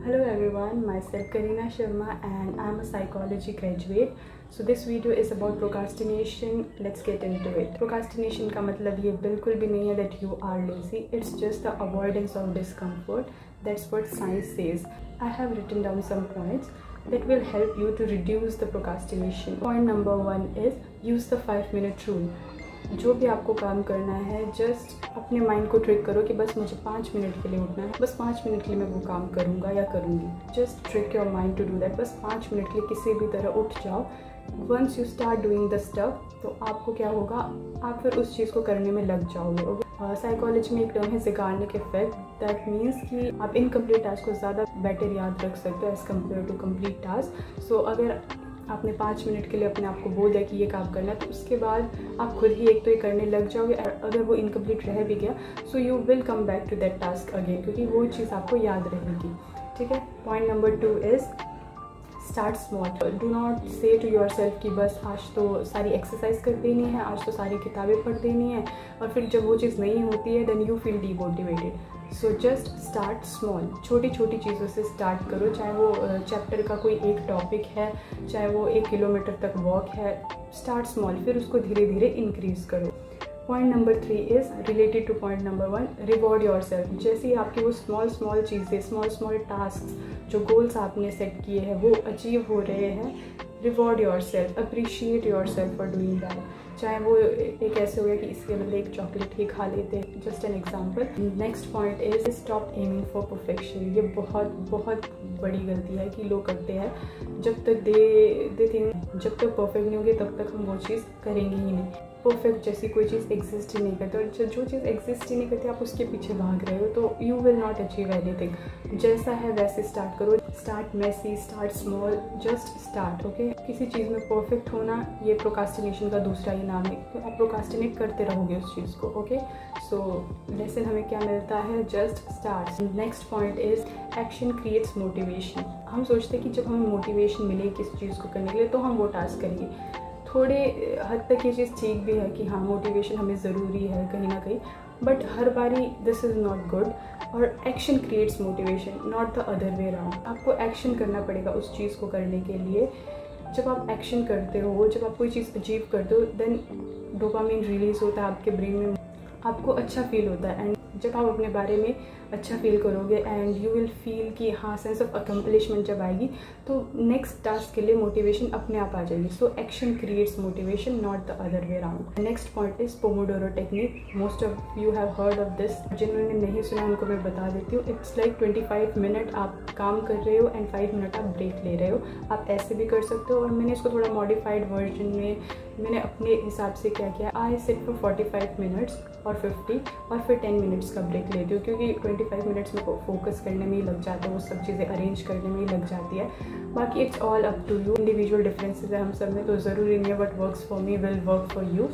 Hello everyone, myself Karina Sharma and I'm a psychology graduate. So this video is about procrastination. Let's get into it. Procrastination का मतलब ये बिल्कुल भी नहीं है that you are lazy. It's just the avoidance of discomfort. That's what science says. I have written down some points that will help you to reduce the procrastination. Point number 1 is use the 5-minute rule. जो भी आपको काम करना है just अपने mind को trick करो कि बस मुझे 5 मिनट के लिए उठना है, बस 5 मिनट के लिए मैं वो काम करूँगा या करूँगी। Just trick your mind to do that. बस 5 मिनट के लिए किसी भी तरह उठ जाओ। Once you start doing the stuff तो आपको क्या होगा, आप फिर उस चीज़ को करने में लग जाओगे। साइकोलॉजी में एक टर्म है ज़िगार्निक इफेक्ट। दैट मीन्स कि आप इनकम्प्लीट टास्क को ज़्यादा बेटर याद रख सकते हो as compare to complete task. So अगर आपने 5 मिनट के लिए अपने आप को बोल दिया कि ये काम करना है, तो उसके बाद आप खुद ही एक तो ये करने लग जाओगे। अगर वो इनकम्प्लीट रह भी गया so you will come back to that task again, क्योंकि वो चीज़ आपको याद रहेगी। ठीक है। Point number 2 is start small. Do not say to yourself कि बस आज तो सारी एक्सरसाइज कर देनी है, आज तो सारी किताबें पढ़ देनी है, और फिर जब वो चीज़ नहीं होती है then you feel demotivated. So just start small. छोटी छोटी चीज़ों से स्टार्ट करो, चाहे वो चैप्टर का कोई एक टॉपिक है, चाहे वो 1 किलोमीटर तक वॉक है। स्टार्ट स्मॉल, फिर उसको धीरे धीरे इंक्रीज़ करो। Point number 3 is related two point number 1, reward your self. जैसे ही आपकी वो स्मॉल चीज़ें, स्मॉल टास्क, जो गोल्स आपने सेट किए हैं वो अचीव हो रहे हैं, reward your self, appreciate your self for doing that. चाहे वो एक ऐसे हो गया कि इसके बदले एक चॉकलेट ही खा लेते, just an example. Next point is stop aiming for perfection. ये बहुत बड़ी गलती है कि लोग करते हैं। जब तक दे थिंक जब तक परफेक्ट नहीं होगी तब तक हम वो चीज़ करेंगे ही नहीं। परफेक्ट जैसी कोई चीज़ एग्जिस्ट ही नहीं करती, और जो चीज़ एग्जिस्ट ही नहीं करती आप उसके पीछे भाग रहे हो तो you will not achieve anything. जैसा है वैसे स्टार्ट करो। Start messy, start small, just start. Okay. किसी चीज़ में परफेक्ट होना ये प्रोकास्टिनेशन का दूसरा ही नाम है, तो आप प्रोकास्टिनेट करते रहोगे उस चीज़ को। ओके। सो लेसन हमें क्या मिलता है, just start. Next point is action creates motivation. हम सोचते हैं कि जब हमें मोटिवेशन मिले किसी चीज़ को करने के लिए तो हम वो टास्क करेंगे। थोड़े हद तक ये चीज़ ठीक भी है कि हाँ मोटिवेशन हमें ज़रूरी है कहीं ना कहीं, बट हर बारी दिस इज़ नॉट गुड। और action creates motivation, not the other way around. आपको एक्शन करना पड़ेगा उस चीज़ को करने के लिए। जब आप एक्शन करते हो, जब आप कोई चीज़ अचीव करते हो, देन डोपामिन रिलीज़ होता है आपके ब्रेन में, आपको अच्छा फील होता है। एंड जब आप अपने बारे में अच्छा फील करोगे एंड यू विल फील कि हाँ सेंस ऑफ अकम्पलिशमेंट जब आएगी तो नेक्स्ट टास्क के लिए मोटिवेशन अपने आप आ जाएगी। So action creates motivation, not the other way around. Next point is Pomodoro technique. Most of you have heard of this. जिन्होंने नहीं सुना उनको मैं बता देती हूँ। इट्स लाइक 25 मिनट आप काम कर रहे हो एंड 5 मिनट आप ब्रेक ले रहे हो। आप ऐसे भी कर सकते हो, और मैंने इसको थोड़ा मॉडिफाइड वर्जन में मैंने अपने हिसाब से क्या किया, आई सिट फॉर 45 मिनट्स और 50 और फिर 10 मिनट्स का ब्रेक लेती हूँ, क्योंकि 25 मिनट्स में फोकस करने में ही लग जाता है, वो सब चीज़ें अरेंज करने में ही लग जाती है। बाकी it's all up to you. Individual differences है हम सब में, तो ज़रूरी नहीं है but works for me will work for you.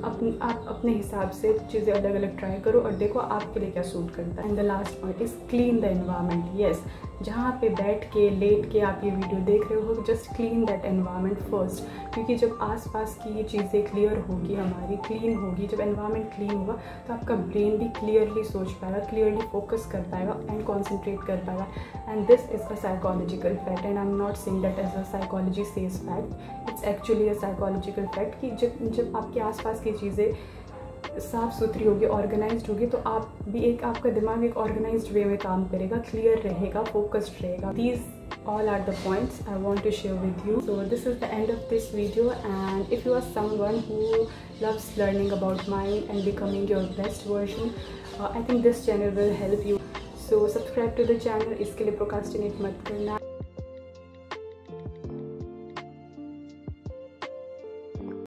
आप अपने हिसाब से चीज़ें अलग अलग ट्राई करो और देखो आपके लिए क्या सूट करता है। And the last point is clean the environment. Yes, जहाँ पे बैठ के लेट के आप ये वीडियो देख रहे हो, just clean that environment first, क्योंकि जब आसपास की ये चीज़ें क्लियर होगी, हमारी क्लीन होगी, जब एनवायरनमेंट क्लीन होगा तो आपका ब्रेन भी क्लियरली सोच पाएगा, क्लियरली फोकस कर पाएगा एंड कॉन्सेंट्रेट कर पाएगा। And this is a psychological fact, and I am not saying that as a psychology says fact, it's actually a psychological fact कि जब आपके आसपास की चीज़ें साफ़ सुथरी होगी, ऑर्गेनाइज्ड होगी, तो आप भी आपका दिमाग एक ऑर्गेनाइज्ड वे में काम करेगा, क्लियर रहेगा, फोकस्ड रहेगा। These all are the points I want to share with you. So this is the end of this video, and if you are someone who loves learning about mind and becoming your best version, I think this channel will help you. So subscribe to the channel. इसके लिए procrastinate मत करना।